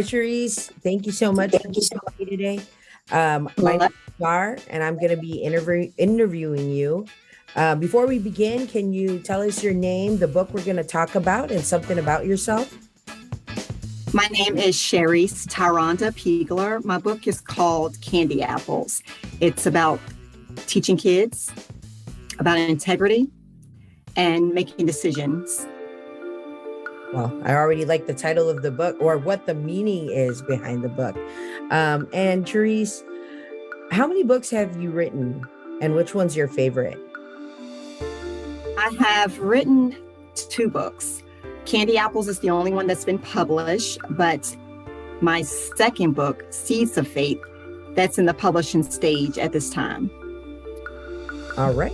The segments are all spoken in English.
Hi, Cherice. Thank you so much for being here today. My name is Gar, and I'm going to be interviewing you. Before we begin, can you tell us your name, the book we're going to talk about, and something about yourself? My name is Cherice Tyrhonda Peagler. My book is called Candy Apples. It's about teaching kids about integrity and making decisions. Well, I already like the title of the book, or what the meaning is behind the book. And Cherice, how many books have you written, and which one's your favorite? I have written 2 books. Candy Apples is the only one that's been published, but my second book, Seeds of Faith, that's in the publishing stage at this time. All right.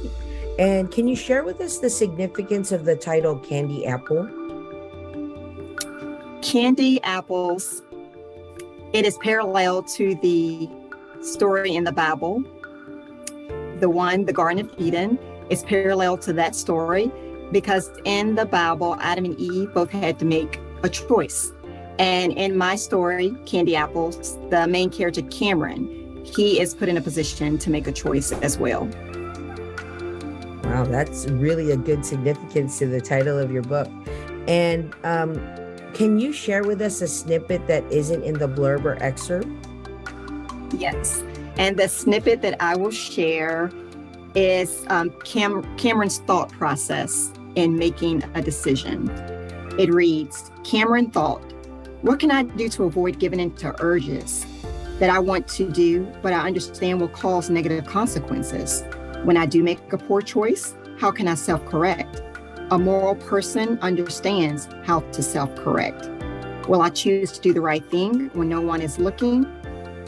And can you share with us the significance of the title Candy Apple? Candy Apples, it is parallel to the story in the Bible. The Garden of Eden, is parallel to that story because in the Bible, Adam and Eve both had to make a choice. And in my story, Candy Apples, the main character, Cameron, he is put in a position to make a choice as well. Wow, that's really a good significance to the title of your book. And can you share with us a snippet that isn't in the blurb or excerpt? Yes. And the snippet that I will share is Cameron's thought process in making a decision. It reads, Cameron thought, what can I do to avoid giving in to urges that I want to do, but I understand will cause negative consequences? When I do make a poor choice, how can I self-correct? A moral person understands how to self-correct. Will I choose to do the right thing when no one is looking?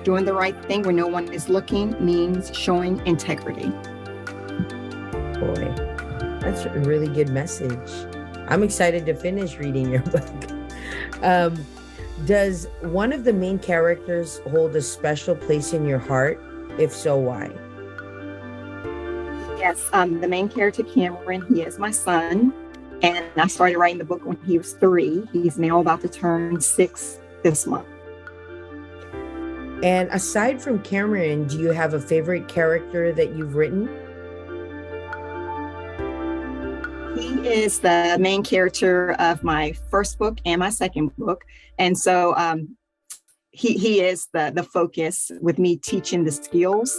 Doing the right thing when no one is looking means showing integrity. Boy, that's a really good message. I'm excited to finish reading your book. Does one of the main characters hold a special place in your heart? If so, why? Yes, the main character, Cameron, he is my son. And I started writing the book when he was 3. He's now about to turn 6 this month. And aside from Cameron, do you have a favorite character that you've written? He is the main character of my first book and my second book. And so he is the focus with me teaching the skills.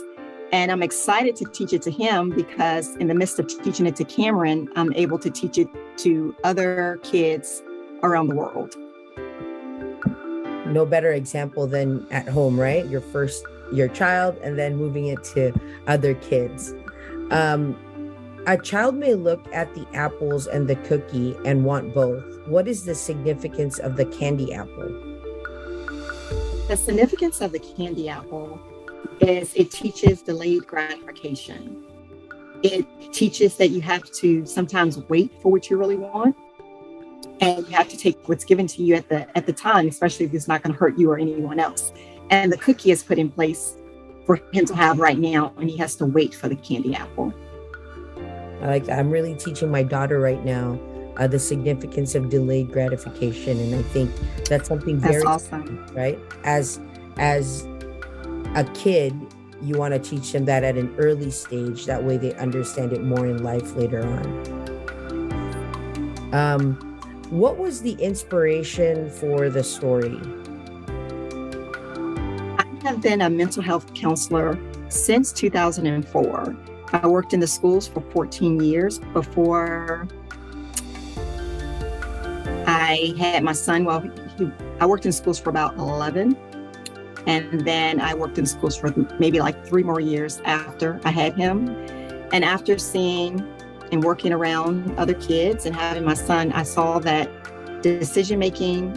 And I'm excited to teach it to him because in the midst of teaching it to Cameron, I'm able to teach it to other kids around the world. No better example than at home, right? Your child, and then moving it to other kids. A child may look at the apples and the cookie and want both. What is the significance of the candy apple? The significance of the candy apple is it teaches delayed gratification. It teaches that you have to sometimes wait for what you really want. And you have to take what's given to you at the time, especially if it's not going to hurt you or anyone else. And the cookie is put in place for him to have right now, and he has to wait for the candy apple. I like that. I'm really teaching my daughter right now the significance of delayed gratification, and I think that's something very awesome, right? As a kid, you want to teach them that at an early stage. That way, they understand it more in life later on. What was the inspiration for the story? I have been a mental health counselor since 2004. I worked in the schools for 14 years before I had my son. Well, I worked in schools for about 11. And then I worked in schools for maybe like 3 more years after I had him. And after seeing and working around other kids and having my son, I saw that decision-making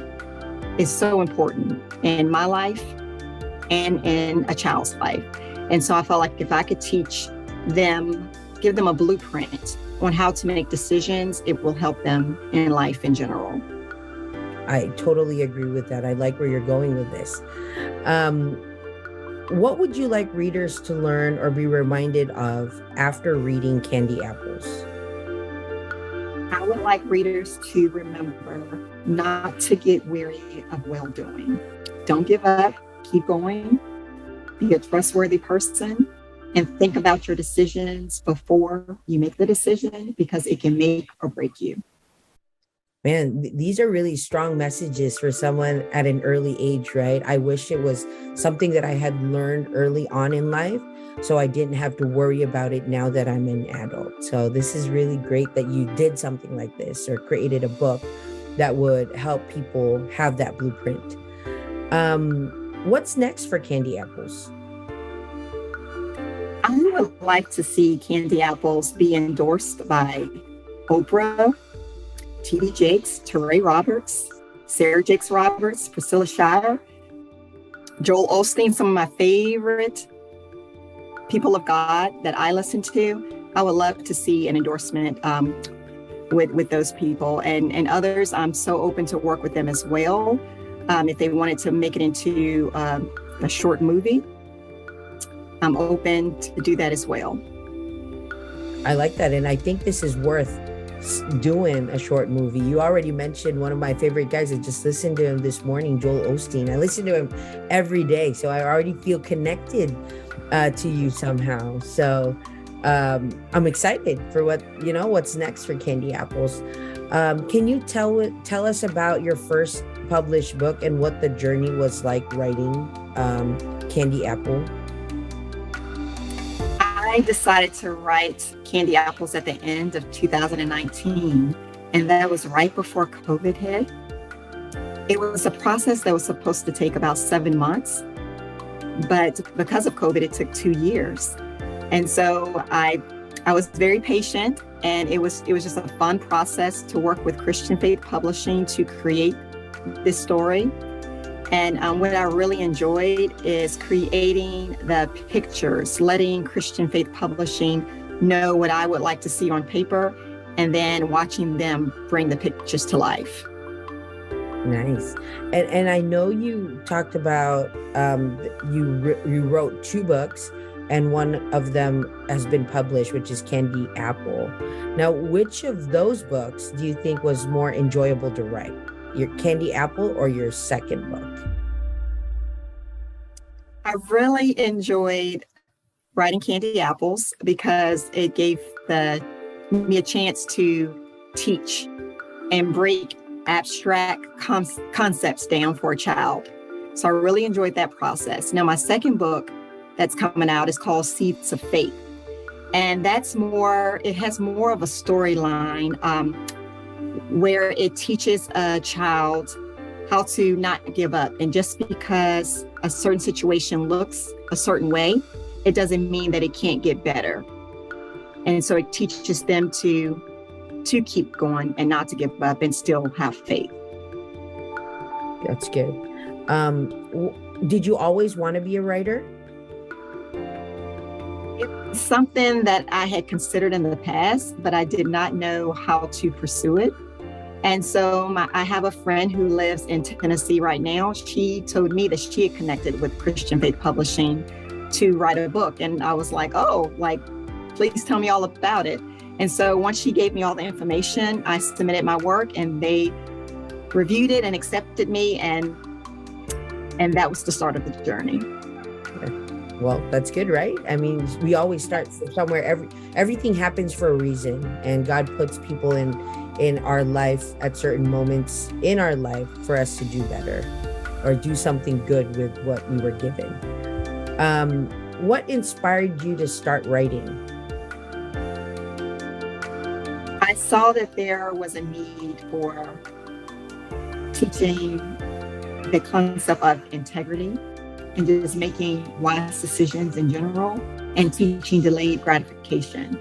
is so important in my life and in a child's life. And so I felt like if I could teach them, give them a blueprint on how to make decisions, it will help them in life in general. I totally agree with that. I like where you're going with this. What would you like readers to learn or be reminded of after reading Candy Apples? I would like readers to remember not to get weary of well-doing. Don't give up. Keep going. Be a trustworthy person. And think about your decisions before you make the decision, because it can make or break you. Man, these are really strong messages for someone at an early age, right? I wish it was something that I had learned early on in life, so I didn't have to worry about it now that I'm an adult. So this is really great that you did something like this or created a book that would help people have that blueprint. What's next for Candy Apples? I would like to see Candy Apples be endorsed by Oprah, T.D. Jakes, Teray Roberts, Sarah Jakes Roberts, Priscilla Shirer, Joel Osteen, some of my favorite people of God that I listen to. I would love to see an endorsement with those people and others. I'm so open to work with them as well. If they wanted to make it into a short movie, I'm open to do that as well. I like that. And I think this is worth doing a short movie. You already mentioned one of my favorite guys. I just listened to him this morning, Joel Osteen. I listen to him every day. So I already feel connected to you somehow. So I'm excited for what's next for Candy Apples. Can you tell us about your first published book and what the journey was like writing Candy Apple? I decided to write Candy Apples at the end of 2019, and that was right before COVID hit. It was a process that was supposed to take about 7 months, but because of COVID, it took 2 years. And so I was very patient, and it was just a fun process to work with Christian Faith Publishing to create this story. And what I really enjoyed is creating the pictures, letting Christian Faith Publishing know what I would like to see on paper, and then watching them bring the pictures to life. Nice. And I know you talked about you wrote 2 books, and one of them has been published, which is Candy Apple. Now, which of those books do you think was more enjoyable to write? Your Candy Apple or your second book? I really enjoyed writing Candy Apples because it gave me a chance to teach and break abstract concepts down for a child. So I really enjoyed that process. Now, my second book that's coming out is called Seeds of Faith. And it has more of a storyline where it teaches a child how to not give up. And just because a certain situation looks a certain way, it doesn't mean that it can't get better. And so it teaches them to keep going and not to give up and still have faith. That's good. Did you always want to be a writer? It's something that I had considered in the past, but I did not know how to pursue it. And so I have a friend who lives in Tennessee right now. She told me that she had connected with Christian Faith Publishing to write a book. And I was like, please tell me all about it. And so once she gave me all the information, I submitted my work and they reviewed it and accepted me. And that was the start of the journey. Well, that's good, right? I mean, we always start somewhere. Everything happens for a reason, and God puts people in our life at certain moments in our life for us to do better or do something good with what we were given. What inspired you to start writing? I saw that there was a need for teaching the concept of integrity and just making wise decisions in general and teaching delayed gratification.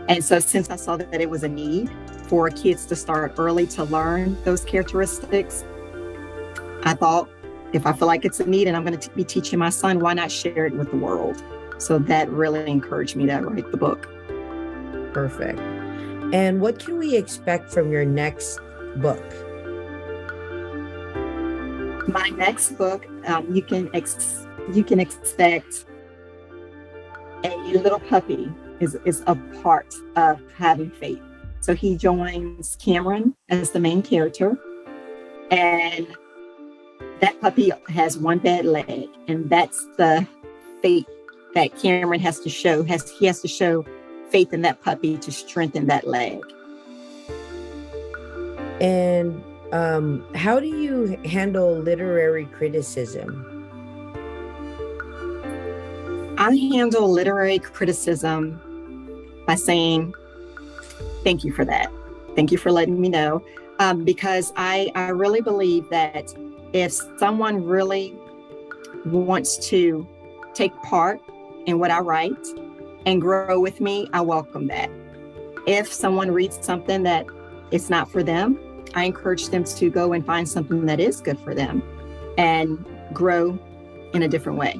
And so since I saw that it was a need for kids to start early to learn those characteristics, I thought, if I feel like it's a need and I'm going to be teaching my son, why not share it with the world? So that really encouraged me to write the book. Perfect. And what can we expect from your next book? My next book, you can expect a little puppy is a part of having faith. So he joins Cameron as the main character, and That puppy has one bad leg, and that's the fate that Cameron has to show. He has to show faith in that puppy to strengthen that leg. And how do you handle literary criticism? I handle literary criticism by saying, thank you for that. Thank you for letting me know. Because I really believe that if someone really wants to take part in what I write and grow with me, I welcome that. If someone reads something that it's not for them, I encourage them to go and find something that is good for them and grow in a different way.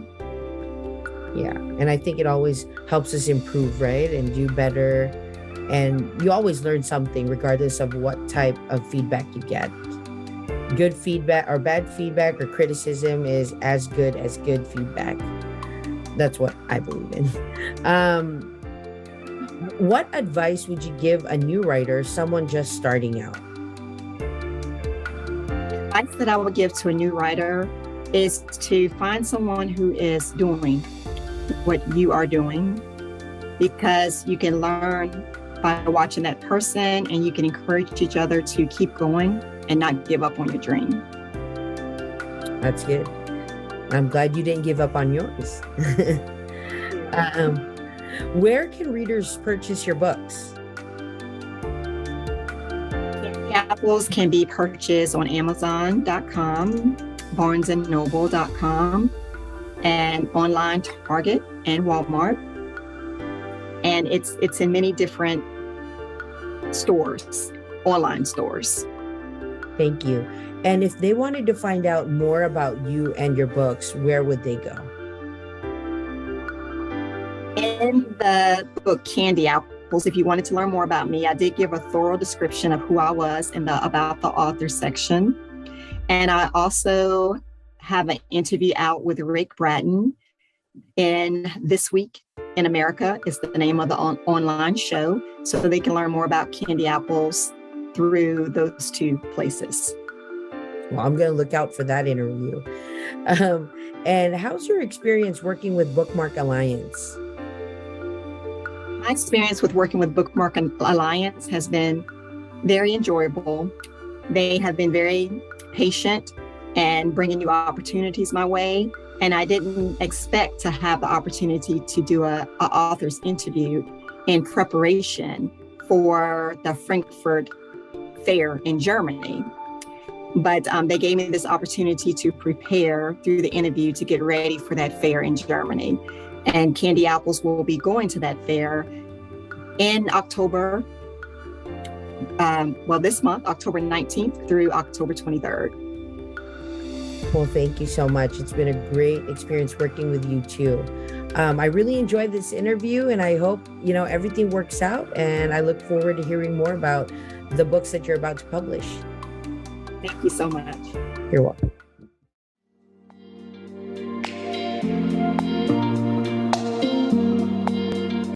Yeah. And I think it always helps us improve, right? And do better. And you always learn something regardless of what type of feedback you get. Good feedback or bad feedback or criticism is as good feedback. That's what I believe in. What advice would you give a new writer, someone just starting out? Advice that I would give to a new writer is to find someone who is doing what you are doing, because you can learn by watching that person, and you can encourage each other to keep going and not give up on your dream. That's good. I'm glad you didn't give up on yours. Where can readers purchase your books? Candy Apples can be purchased on Amazon.com, BarnesandNoble.com, and online Target and Walmart. And it's in many different stores, online stores. Thank you. And if they wanted to find out more about you and your books, where would they go? In the book Candy Apples, if you wanted to learn more about me, I did give a thorough description of who I was in the About the Author section. And I also have an interview out with Rick Bratton in This Week in America is the name of the online show. So they can learn more about Candy Apples through those two places. Well, I'm going to look out for that interview. And how's your experience working with Bookmark Alliance? My experience with working with Bookmark Alliance has been very enjoyable. They have been very patient and bringing new opportunities my way. And I didn't expect to have the opportunity to do a author's interview in preparation for the Frankfurt Fair in Germany. But they gave me this opportunity to prepare through the interview to get ready for that fair in Germany. And Candy Apples will be going to that fair in October, this month, October 19th through October 23rd. Well, thank you so much. It's been a great experience working with you too. I really enjoyed this interview, and I hope, everything works out, and I look forward to hearing more about the books that you're about to publish. Thank you so much. You're welcome.